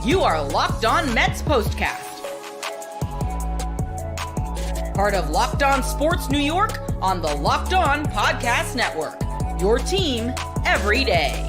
You are Locked On Mets Postcast, part of Locked On Sports New York on the Locked On Podcast Network, your team every day.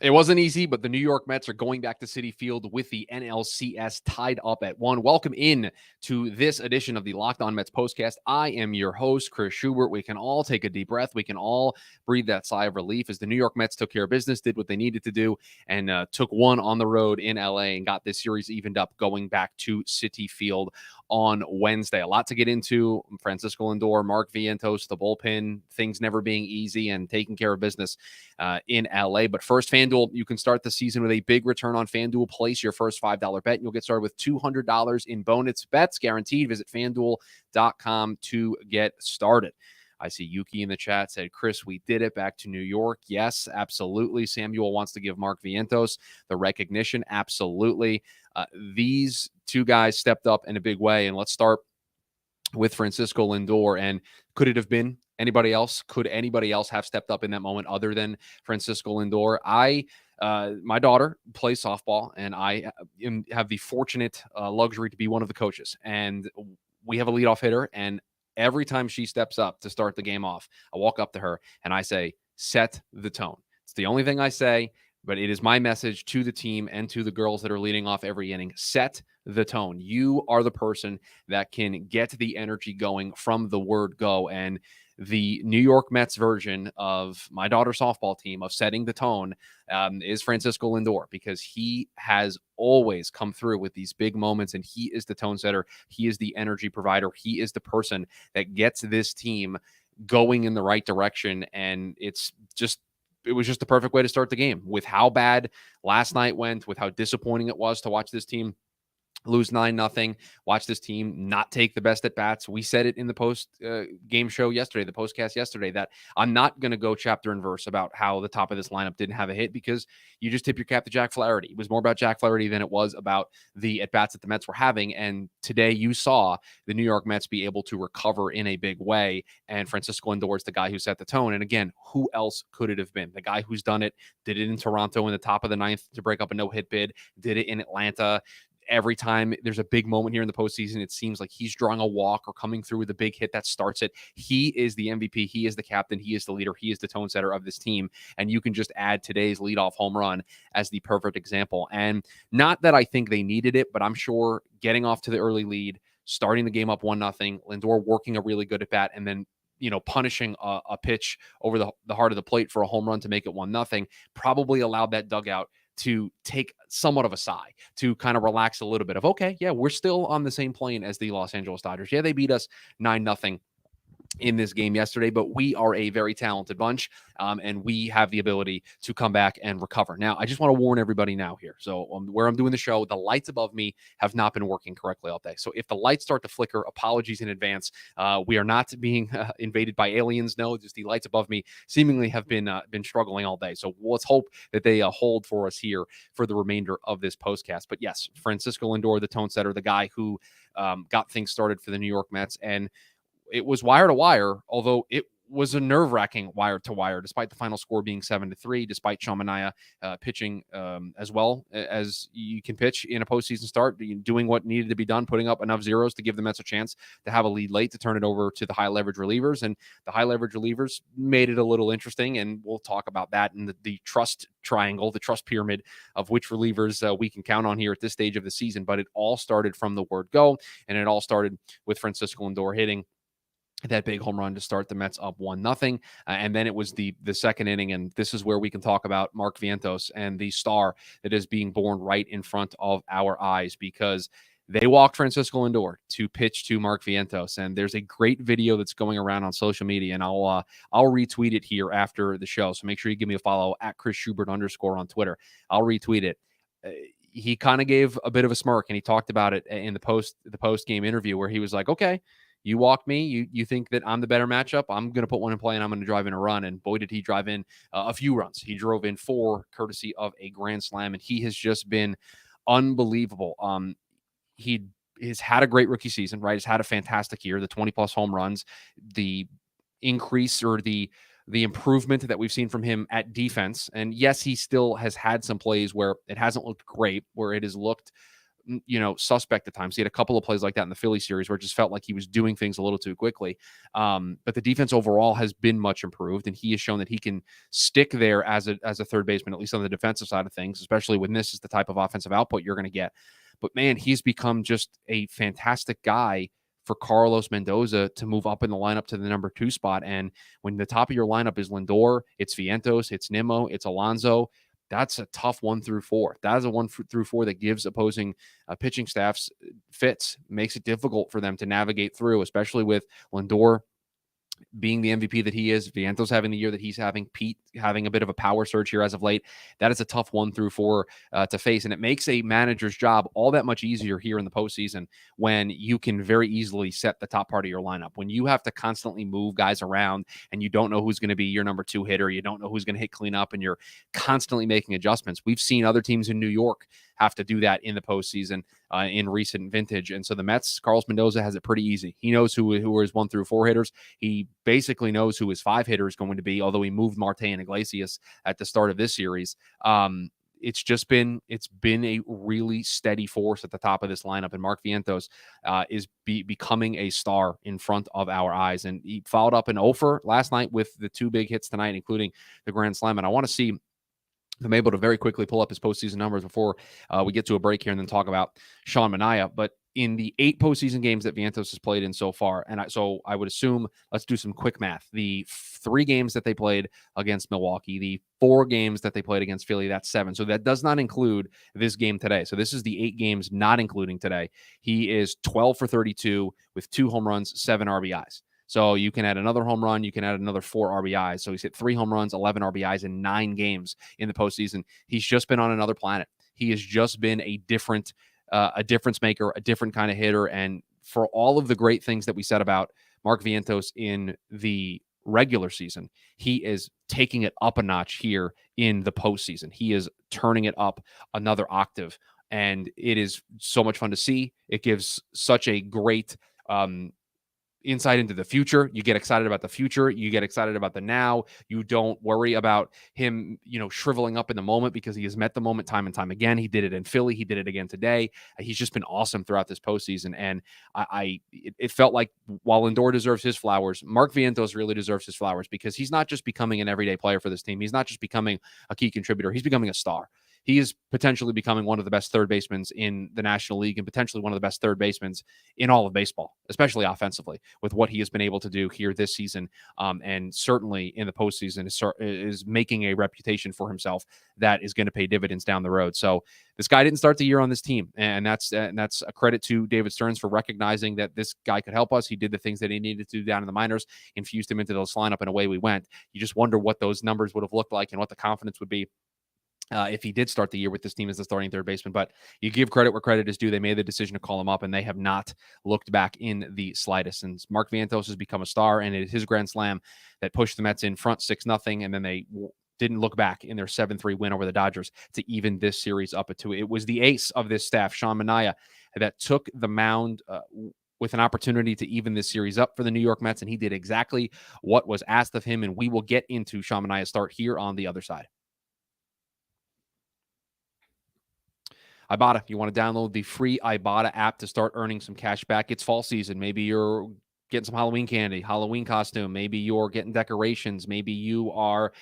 It wasn't easy, but the New York Mets are going back to Citi Field with the NLCS tied up at 1. Welcome in to this edition of the Locked On Mets Postcast. I am your host, Chris Schubert. We can all take a deep breath. We can all breathe that sigh of relief as the New York Mets took care of business, did what they needed to do, and took one on the road in LA and got this series evened up going back to Citi Field on Wednesday. A lot to get into. Francisco Lindor, Mark Vientos, the bullpen, things never being easy and taking care of business in LA. But first, FanDuel, you can start the season with a big return on FanDuel. Place your first $5 bet, and you'll get started with $200 in bonus bets guaranteed. Visit FanDuel.com to get started. I see Yuki in the chat said, Chris, we did it, back to New York. Yes, absolutely. Samuel wants to give Mark Vientos the recognition. Absolutely. These two guys stepped up in a big way. And let's start with Francisco Lindor. And could it have been anybody else? Could anybody else have stepped up in that moment other than Francisco Lindor? My daughter plays softball, and I have the fortunate luxury to be one of the coaches. And we have a leadoff hitter, and every time she steps up to start the game off, I walk up to her and I say, set the tone. It's the only thing I say, but it is my message to the team and to the girls that are leading off every inning. Set the tone. You are the person that can get the energy going from the word go. And the New York Mets version of my daughter's softball team of setting the tone is Francisco Lindor, because he has always come through with these big moments, and he is the tone setter. He is the energy provider. He is the person that gets this team going in the right direction. And it was just the perfect way to start the game with how bad last night went, with how disappointing it was to watch this team lose 9-0, watch this team not take the best at bats. We said it in the post-game show yesterday, the postcast yesterday, that I'm not going to go chapter and verse about how the top of this lineup didn't have a hit, because you just tip your cap to Jack Flaherty. It was more about Jack Flaherty than it was about the at-bats that the Mets were having. And today you saw the New York Mets be able to recover in a big way. And Francisco Lindor is the guy who set the tone. And again, who else could it have been? The guy who's done it, did it in Toronto in the top of the 9th to break up a no-hit bid, did it in Atlanta. Every time there's a big moment here in the postseason, it seems like he's drawing a walk or coming through with a big hit that starts it. He is the MVP. He is the captain. He is the leader. He is the tone setter of this team. And you can just add today's leadoff home run as the perfect example. And not that I think they needed it, but I'm sure getting off to the early lead, starting the game up 1-0, Lindor working a really good at bat, and then punishing a pitch over the heart of the plate for a home run to make it 1-0 probably allowed that dugout to take somewhat of a sigh, to kind of relax a little bit of, okay, yeah, we're still on the same plane as the Los Angeles Dodgers. Yeah, they beat us 9-0 in this game yesterday, but we are a very talented bunch, and we have the ability to come back and recover. Now, I just want to warn everybody now here. So where I'm doing the show, the lights above me have not been working correctly all day. So if the lights start to flicker, apologies in advance. We are not being invaded by aliens. No, just the lights above me seemingly have been struggling all day. So let's hope that they hold for us here for the remainder of this postcast. But yes, Francisco Lindor, the tone setter, the guy who got things started for the New York Mets. And it was wire to wire, although it was a nerve-wracking wire to wire, despite the final score being 7-3, despite Sean Manaea pitching as well as you can pitch in a postseason start, doing what needed to be done, putting up enough zeros to give the Mets a chance to have a lead late, to turn it over to the high-leverage relievers. And the high-leverage relievers made it a little interesting, and we'll talk about that in the trust triangle, the trust pyramid of which relievers we can count on here at this stage of the season. But it all started from the word go, and it all started with Francisco Lindor hitting that big home run to start the Mets up 1-0. And then it was the second inning. And this is where we can talk about Mark Vientos and the star that is being born right in front of our eyes, because they walked Francisco Lindor to pitch to Mark Vientos. And there's a great video that's going around on social media, and I'll retweet it here after the show. So make sure you give me a follow at Chris Schubert _ on Twitter. I'll retweet it. He kind of gave a bit of a smirk, and he talked about it in the post game interview, where he was like, okay, you walked me. You think that I'm the better matchup. I'm going to put one in play, and I'm going to drive in a run. And boy, did he drive in a few runs. He drove in 4, courtesy of a grand slam, and he has just been unbelievable. He's had a great rookie season, right? He's had a fantastic year, the 20-plus home runs, the increase or the improvement that we've seen from him at defense. And yes, he still has had some plays where it hasn't looked great, where it has looked, suspect at times. He had a couple of plays like that in the Philly series where it just felt like he was doing things a little too quickly. But the defense overall has been much improved, and he has shown that he can stick there as a third baseman, at least on the defensive side of things, especially when this is the type of offensive output you're going to get. But man, he's become just a fantastic guy for Carlos Mendoza to move up in the lineup to the number 2 spot. And when the top of your lineup is Lindor, it's Vientos, it's Nimmo, it's Alonso, that's a tough 1 through 4. That is a 1 through 4 that gives opposing pitching staffs fits, makes it difficult for them to navigate through, especially with Lindor being the MVP that he is, Vientos having the year that he's having, Pete having a bit of a power surge here as of late. That is a tough 1 through 4 to face, and it makes a manager's job all that much easier here in the postseason when you can very easily set the top part of your lineup. When you have to constantly move guys around and you don't know who's going to be your number 2 hitter, you don't know who's going to hit cleanup, and you're constantly making adjustments. We've seen other teams in New York have to do that in the postseason in recent vintage. And so the Mets, Carlos Mendoza has it pretty easy. He knows who are his 1 through 4 hitters. He basically knows who his 5 hitter is going to be, although he moved Marte and Iglesias at the start of this series. It's been a really steady force at the top of this lineup, and Mark Vientos is becoming a star in front of our eyes. And he followed up an offer last night with the 2 big hits tonight, including the grand slam. And I want to see I'm able to very quickly pull up his postseason numbers before we get to a break here and then talk about Sean Manaea. But in the 8 postseason games that Vientos has played in so far, and so I would assume, let's do some quick math. The 3 games that they played against Milwaukee, the 4 games that they played against Philly, that's 7. So that does not include this game today. So this is the 8 games not including today. He is 12 for 32 with 2 home runs, 7 RBIs. So you can add another home run. You can add another 4 RBIs. So he's hit 3 home runs, 11 RBIs in 9 games in the postseason. He's just been on another planet. He has just been a difference maker, a different kind of hitter. And for all of the great things that we said about Mark Vientos in the regular season, he is taking it up a notch here in the postseason. He is turning it up another octave. And it is so much fun to see. It gives such a great insight into the future. You get excited about the future. You get excited about the now. You don't worry about him, shriveling up in the moment, because he has met the moment time and time again. He did it in Philly. He did it again today. He's just been awesome throughout this postseason. And it felt like while Lindor deserves his flowers, Mark Vientos really deserves his flowers, because he's not just becoming an everyday player for this team. He's not just becoming a key contributor. He's becoming a star. He is potentially becoming one of the best third basemen in the National League, and potentially one of the best third basemen in all of baseball, especially offensively, with what he has been able to do here this season. And certainly in the postseason is making a reputation for himself that is going to pay dividends down the road. So this guy didn't start the year on this team, and that's a credit to David Stearns for recognizing that this guy could help us. He did the things that he needed to do down in the minors, infused him into this lineup, and away we went. You just wonder what those numbers would have looked like and what the confidence would be if he did start the year with this team as the starting third baseman. But you give credit where credit is due. They made the decision to call him up, and they have not looked back in the slightest. And Mark Vientos has become a star, and it is his grand slam that pushed the Mets in front 6-0, and then they didn't look back in their 7-3 win over the Dodgers to even this series up at 2. It was the ace of this staff, Sean Manaea, that took the mound with an opportunity to even this series up for the New York Mets, and he did exactly what was asked of him. And we will get into Sean Manaea's start here on the other side. Ibotta, you want to download the free Ibotta app to start earning some cash back. It's fall season. Maybe you're getting some Halloween candy, Halloween costume. Maybe you're getting decorations. Maybe you are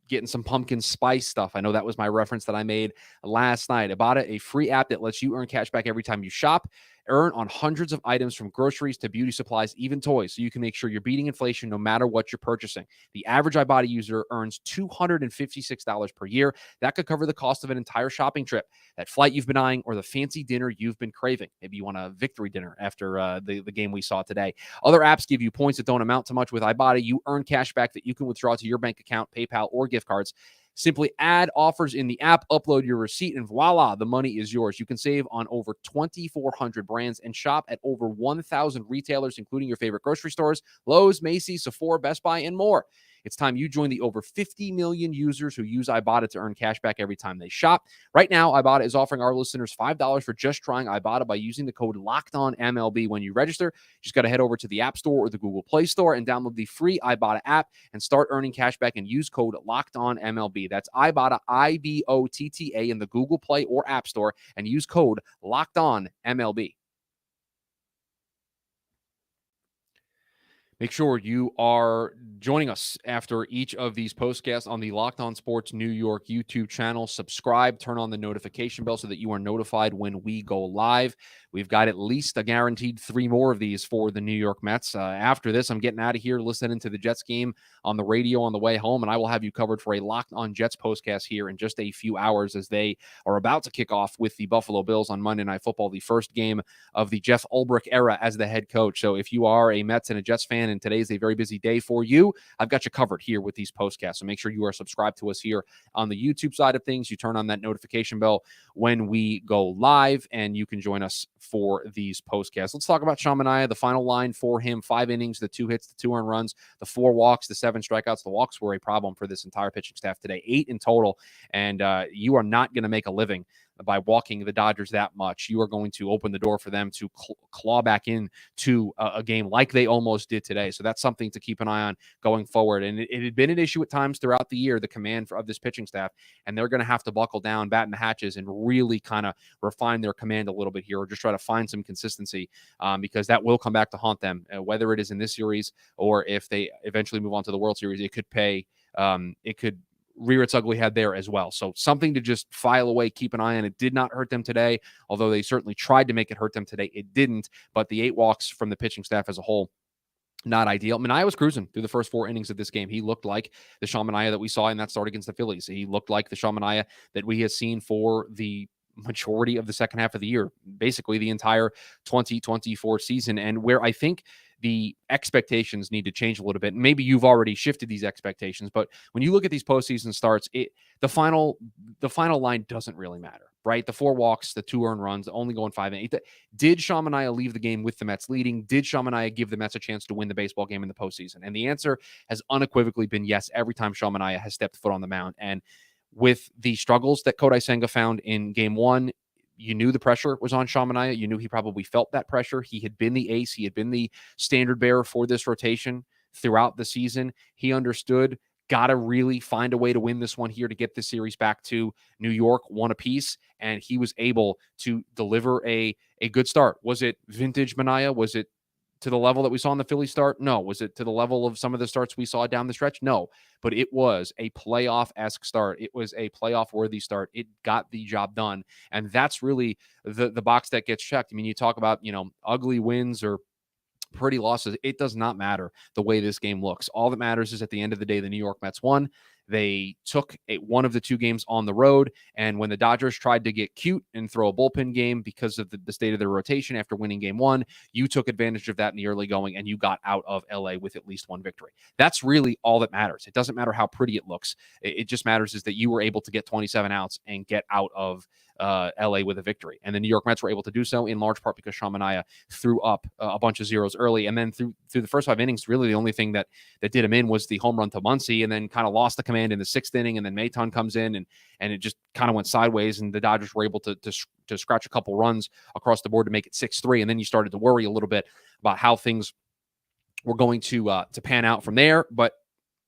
getting some pumpkin spice stuff. I know that was my reference that I made last night. Ibotta, a free app that lets you earn cash back every time you shop. Earn on hundreds of items from groceries to beauty supplies, even toys, so you can make sure you're beating inflation no matter what you're purchasing. The average Ibotta user earns $256 per year. That could cover the cost of an entire shopping trip, that flight you've been eyeing, or the fancy dinner you've been craving. Maybe you want a victory dinner after the game we saw today. Other apps give you points that don't amount to much. With Ibotta, you earn cash back that you can withdraw to your bank account, PayPal, or gift cards. Simply add offers in the app, upload your receipt, and voila, the money is yours. You can save on over 2,400 brands and shop at over 1,000 retailers, including your favorite grocery stores, Lowe's, Macy's, Sephora, Best Buy, and more. It's time you join the over 50 million users who use Ibotta to earn cash back every time they shop. Right now, Ibotta is offering our listeners $5 for just trying Ibotta by using the code LOCKEDONMLB when you register. Just got to head over to the App Store or the Google Play Store and download the free Ibotta app and start earning cash back and use code LOCKEDONMLB. That's Ibotta, IBOTTA, in the Google Play or App Store, and use code LOCKEDONMLB. Make sure you are joining us after each of these postcasts on the Locked On Sports New York YouTube channel. Subscribe, turn on the notification bell so that you are notified when we go live. We've got at least a guaranteed 3 more of these for the New York Mets. After this, I'm getting out of here, listening to the Jets game on the radio on the way home, and I will have you covered for a Locked On Jets postcast here in just a few hours as they are about to kick off with the Buffalo Bills on Monday Night Football, the first game of the Jeff Ulbrich era as the head coach. So if you are a Mets and a Jets fan, and today is a very busy day for you, I've got you covered here with these postcasts. So make sure you are subscribed to us here on the YouTube side of things. You turn on that notification bell when we go live, and you can join us for these postcasts. Let's talk about Sean Manaea. The final line for him: 5 innings, the 2 hits, the 2 earned runs, the 4 walks, the 7 strikeouts. The walks were a problem for this entire pitching staff today, 8 in total, and you are not going to make a living by walking the Dodgers that much. You are going to open the door for them to claw back in to a game like they almost did today. So that's something to keep an eye on going forward. And it had been an issue at times throughout the year, the command of this pitching staff, and they're going to have to buckle down, batten the hatches, and really kind of refine their command a little bit here, or just try to find some consistency, because that will come back to haunt them, whether it is in this series or if they eventually move on to the World Series. It could rear its ugly head there as well. So something to just file away, keep an eye on. It did not hurt them today, although they certainly tried to make it hurt them today. It didn't, but the 8 walks from the pitching staff as a whole, not ideal. Manaea was cruising through the first 4 innings of this game. He looked like the Sean Manaea that we saw in that start against the Phillies. He looked like the Sean Manaea that we have seen for the majority of the second half of the year, basically the entire 2024 season, and where I think the expectations need to change a little bit. Maybe you've already shifted these expectations, but when you look at these postseason starts, the final line doesn't really matter, right? The 4 walks, the 2 earned runs, only going 5 and 8. Did Sean Manaea leave the game with the Mets leading? Did Sean Manaea give the Mets a chance to win the baseball game in the postseason? And the answer has unequivocally been yes every time Sean Manaea has stepped foot on the mound. And with the struggles that Kodai Senga found in game 1, you knew the pressure was on Sean Manaea. You knew he probably felt that pressure. He had been the ace. He had been the standard bearer for this rotation throughout the season. He understood, got to really find a way to win this one here to get this series back to New York, 1 apiece, and he was able to deliver a good start. Was it vintage Manaea? Was it to the level that we saw in the Philly start? No. Was it to the level of some of the starts we saw down the stretch? No. But it was a playoff-esque start. It was a playoff-worthy start. It got the job done. And that's really the box that gets checked. I mean, you talk about, ugly wins or pretty losses. It does not matter the way this game looks. All that matters is at the end of the day, the New York Mets won. They took one of the 2 games on the road, and when the Dodgers tried to get cute and throw a bullpen game because of the state of their rotation after winning game 1, you took advantage of that in the early going, and you got out of LA with at least 1 victory. That's really all that matters. It doesn't matter how pretty it looks. It just matters is that you were able to get 27 outs and get out of LA with a victory. And the New York Mets were able to do so in large part because Sean Manaea threw up a bunch of zeros early. And then through the first 5 innings, really the only thing that did him in was the home run to Muncy, and then kind of lost the command in the 6th inning. And then Maton comes in and it just kind of went sideways. And the Dodgers were able to scratch a couple runs across the board to make it 6-3. And then you started to worry a little bit about how things were going to pan out from there. But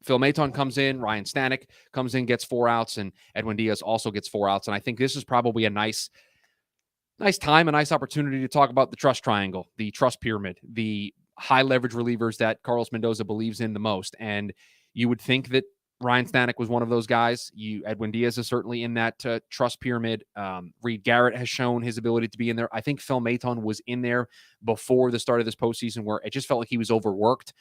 Phil Maton comes in, Ryan Stanek comes in, gets 4 outs, and Edwin Diaz also gets 4 outs. And I think this is probably a nice time, a nice opportunity to talk about the trust triangle, the trust pyramid, the high leverage relievers that Carlos Mendoza believes in the most. And you would think that Ryan Stanek was one of those guys. Edwin Diaz is certainly in that trust pyramid. Reed Garrett has shown his ability to be in there. I think Phil Maton was in there before the start of this postseason, where it just felt like he was overworked.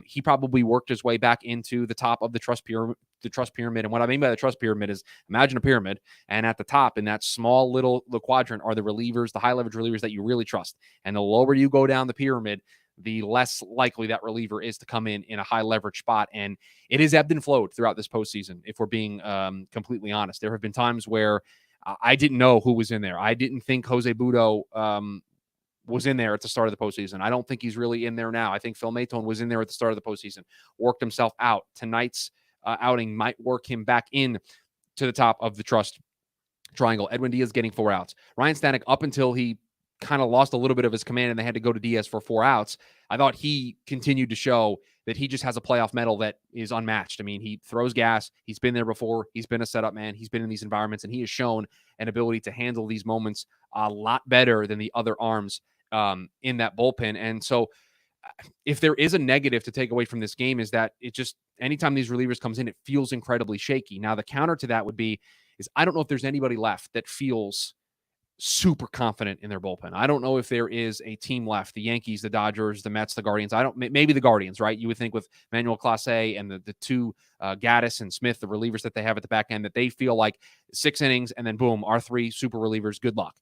He probably worked his way back into the top of the trust pyramid. And what I mean by the trust pyramid is, imagine a pyramid, and at the top in that small little quadrant are the relievers, the high leverage relievers that you really trust. And the lower you go down the pyramid, the less likely that reliever is to come in a high leverage spot. And it has ebbed and flowed throughout this postseason, if we're being completely honest. There have been times where I didn't know who was in there. I didn't think Jose Budo was in there at the start of the postseason. I don't think he's really in there now. I think Phil Maton was in there at the start of the postseason, worked himself out. Tonight's outing might work him back in to the top of the trust triangle. Edwin Diaz getting 4 outs. Ryan Stanek, up until he kind of lost a little bit of his command and they had to go to Diaz for 4 outs, I thought he continued to show that he just has a playoff mettle that is unmatched. I mean, he throws gas. He's been there before. He's been a setup man. He's been in these environments, and he has shown an ability to handle these moments a lot better than the other arms in that bullpen. And so if there is a negative to take away from this game is that it just, anytime these relievers comes in, it feels incredibly shaky. Now, the counter to that would be, is I don't know if there's anybody left that feels super confident in their bullpen. I don't know if there is a team left, the Yankees, the Dodgers, the Mets, the Guardians. Maybe the Guardians, right? You would think with Manuel Clase and the two Gaddis and Smith, the relievers that they have at the back end, that they feel like 6 innings and then boom, our 3 super relievers, good luck.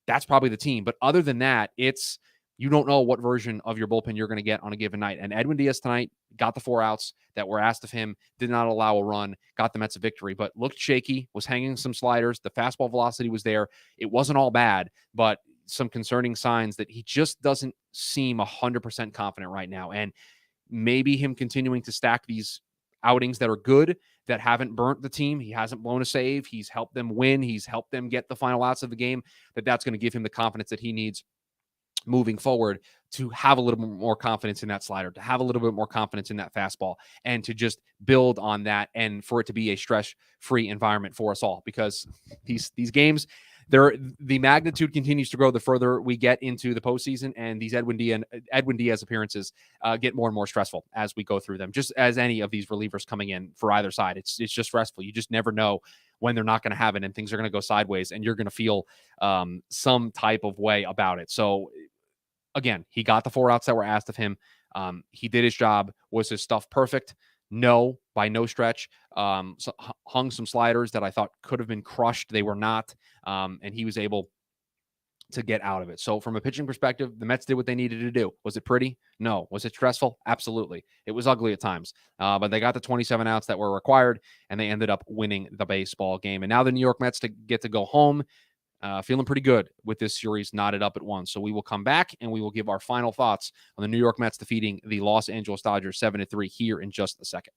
That's probably the team. But other than that, you don't know what version of your bullpen you're going to get on a given night. And Edwin Diaz tonight got the 4 outs that were asked of him, did not allow a run, got the Mets a victory, but looked shaky, was hanging some sliders. The fastball velocity was there. It wasn't all bad, but some concerning signs that he just doesn't seem 100% confident right now. And maybe him continuing to stack these outings that are good, that haven't burnt the team. He hasn't blown a save. He's helped them win. He's helped them get the final outs of the game, that's going to give him the confidence that he needs moving forward to have a little bit more confidence in that slider, to have a little bit more confidence in that fastball, and to just build on that, and for it to be a stress-free environment for us all. Because these games, the magnitude continues to grow the further we get into the postseason, and these Edwin Diaz appearances get more and more stressful as we go through them. Just as any of these relievers coming in for either side, it's just stressful. You just never know when they're not going to have it, and things are going to go sideways, and you're going to feel some type of way about it. So again, he got the 4 outs that were asked of him. He did his job. Was his stuff perfect? No, by no stretch. So hung some sliders that I thought could have been crushed. They were not. And he was able to get out of it. So from a pitching perspective, the Mets did what they needed to do. Was it pretty? No. Was it stressful? Absolutely. It was ugly at times. But they got the 27 outs that were required, and they ended up winning the baseball game. And now the New York Mets get to go home feeling pretty good with this series knotted up at 1. So we will come back and we will give our final thoughts on the New York Mets defeating the Los Angeles Dodgers 7-3 here in just a second.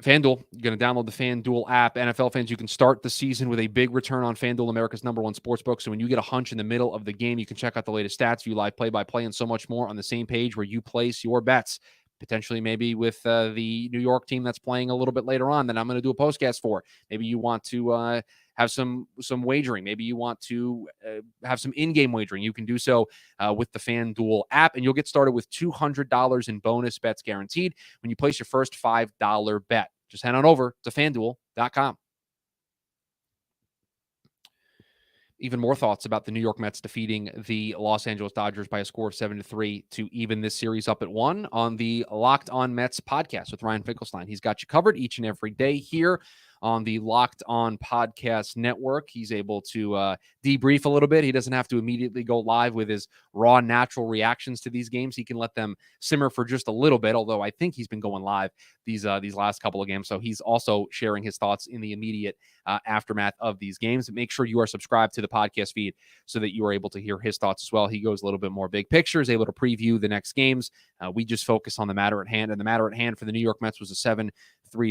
FanDuel, you're going to download the FanDuel app. NFL fans, you can start the season with a big return on FanDuel, America's #1 sportsbook. So when you get a hunch in the middle of the game, you can check out the latest stats, view live play-by-play, and so much more on the same page where you place your bets. Potentially maybe with the New York team that's playing a little bit later on that I'm going to do a postcast for. Maybe you want to have some wagering. Maybe you want to have some in-game wagering. You can do so with the FanDuel app, and you'll get started with $200 in bonus bets guaranteed when you place your first $5 bet. Just head on over to FanDuel.com. Even more thoughts about the New York Mets defeating the Los Angeles Dodgers by a score of 7-3 to even this series up at 1 on the Locked On Mets podcast with Ryan Finkelstein. He's got you covered each and every day here on the Locked On Podcast Network. He's able to debrief a little bit. He doesn't have to immediately go live with his raw, natural reactions to these games. He can let them simmer for just a little bit, although I think he's been going live these last couple of games. So he's also sharing his thoughts in the immediate aftermath of these games. Make sure you are subscribed to the podcast feed so that you are able to hear his thoughts as well. He goes a little bit more big picture, is able to preview the next games. We just focus on the matter at hand, and the matter at hand for the New York Mets was a 7-3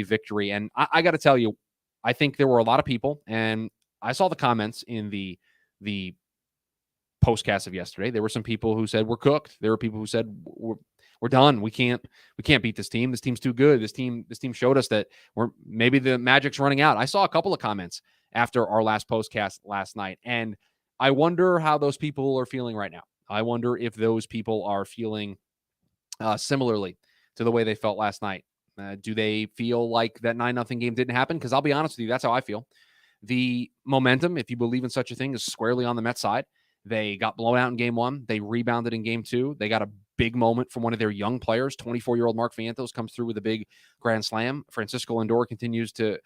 victory. And I got to tell you, I think there were a lot of people, and I saw the comments in the postcast of yesterday. There were some people who said we're cooked. There were people who said we're done. We can't beat this team. This team's too good. This team showed us that maybe the magic's running out. I saw a couple of comments after our last postcast last night, and I wonder how those people are feeling right now. I wonder if those people are feeling similarly to the way they felt last night. Do they feel like that 9-0 game didn't happen? Because I'll be honest with you, that's how I feel. The momentum, if you believe in such a thing, is squarely on the Mets side. They got blown out in game 1. They rebounded in game 2. They got a big moment from one of their young players. 24-year-old Mark Vientos comes through with a big grand slam. Francisco Lindor continues to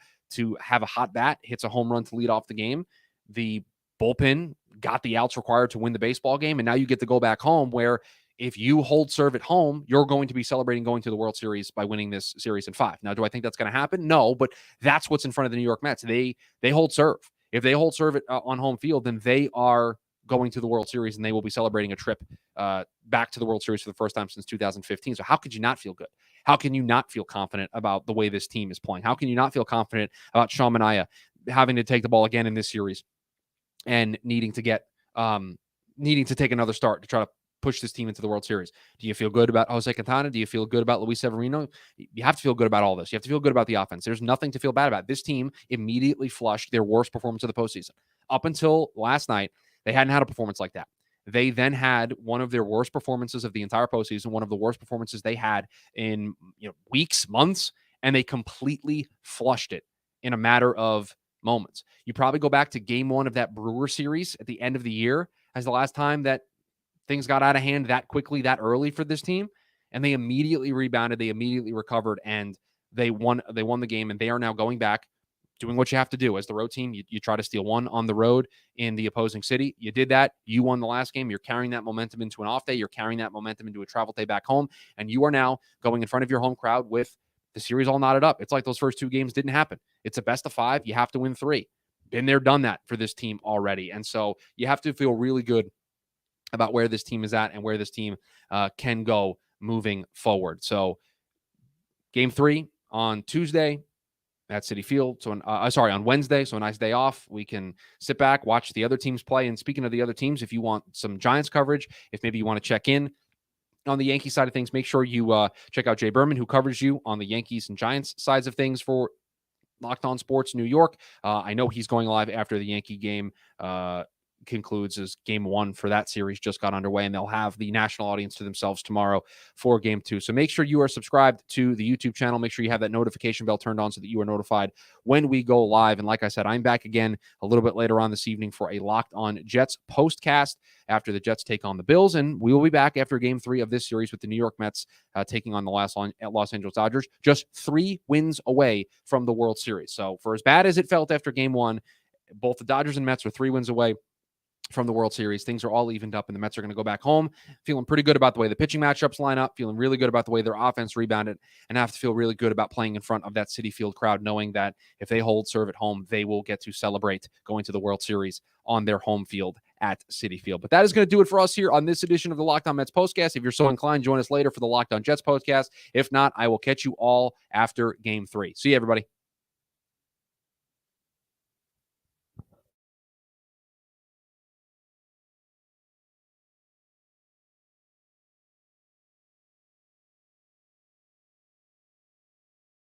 have a hot bat, hits a home run to lead off the game. The bullpen got the outs required to win the baseball game, and now you get to go back home where if you hold serve at home, you're going to be celebrating going to the World Series by winning this series in 5. Now, do I think that's going to happen? No, but that's what's in front of the New York Mets. They hold serve. If they hold serve on home field, then they are going to the World Series, and they will be celebrating a trip back to the World Series for the first time since 2015. So how could you not feel good? How can you not feel confident about the way this team is playing? How can you not feel confident about Sean Manaea having to take the ball again in this series and needing to take another start to try to push this team into the World Series? Do you feel good about Jose Quintana? Do you feel good about Luis Severino? You have to feel good about all this. You have to feel good about the offense. There's nothing to feel bad about. This team immediately flushed their worst performance of the postseason. Up until last night, they hadn't had a performance like that. They then had one of their worst performances of the entire postseason, one of the worst performances they had in weeks, months, and they completely flushed it in a matter of moments. You probably go back to game 1 of that Brewer series at the end of the year as the last time that things got out of hand that quickly, that early for this team, and they immediately rebounded, they immediately recovered, and they won the game, and they are now going back, doing what you have to do as the road team. You try to steal one on the road in the opposing city. You did that. You won the last game. You're carrying that momentum into an off day. You're carrying that momentum into a travel day back home, and you are now going in front of your home crowd with the series all knotted up. It's like those first 2 games didn't happen. It's a best of 5. You have to win 3. Been there, done that for this team already. And so you have to feel really good about where this team is at and where this team can go moving forward. So game 3 on Tuesday at Citi Field. So on Wednesday. So a nice day off. We can sit back, watch the other teams play. And speaking of the other teams, if you want some Giants coverage, if maybe you want to check in on the Yankee side of things, make sure you check out Jay Berman, who covers you on the Yankees and Giants sides of things for Locked On Sports New York. I know he's going live after the Yankee game concludes, as game 1 for that series just got underway, and they'll have the national audience to themselves tomorrow for game 2. So make sure you are subscribed to the YouTube channel. Make sure you have that notification bell turned on so that you are notified when we go live. And like I said, I'm back again a little bit later on this evening for a Locked On Jets postcast after the Jets take on the Bills. And we will be back after game 3 of this series with the New York Mets taking on the Los Angeles Dodgers, just 3 wins away from the World Series. So for as bad as it felt after game 1, both the Dodgers and Mets are 3 wins away from the World Series. Things are all evened up, and the Mets are going to go back home feeling pretty good about the way the pitching matchups line up, feeling really good about the way their offense rebounded, and have to feel really good about playing in front of that Citi Field crowd, knowing that if they hold serve at home, they will get to celebrate going to the World Series on their home field at Citi Field. But that is going to do it for us here on this edition of the Locked On Mets postcast. If you're so inclined, join us later for the Locked On Jets postcast. If not, I will catch you all after game 3. See you, everybody.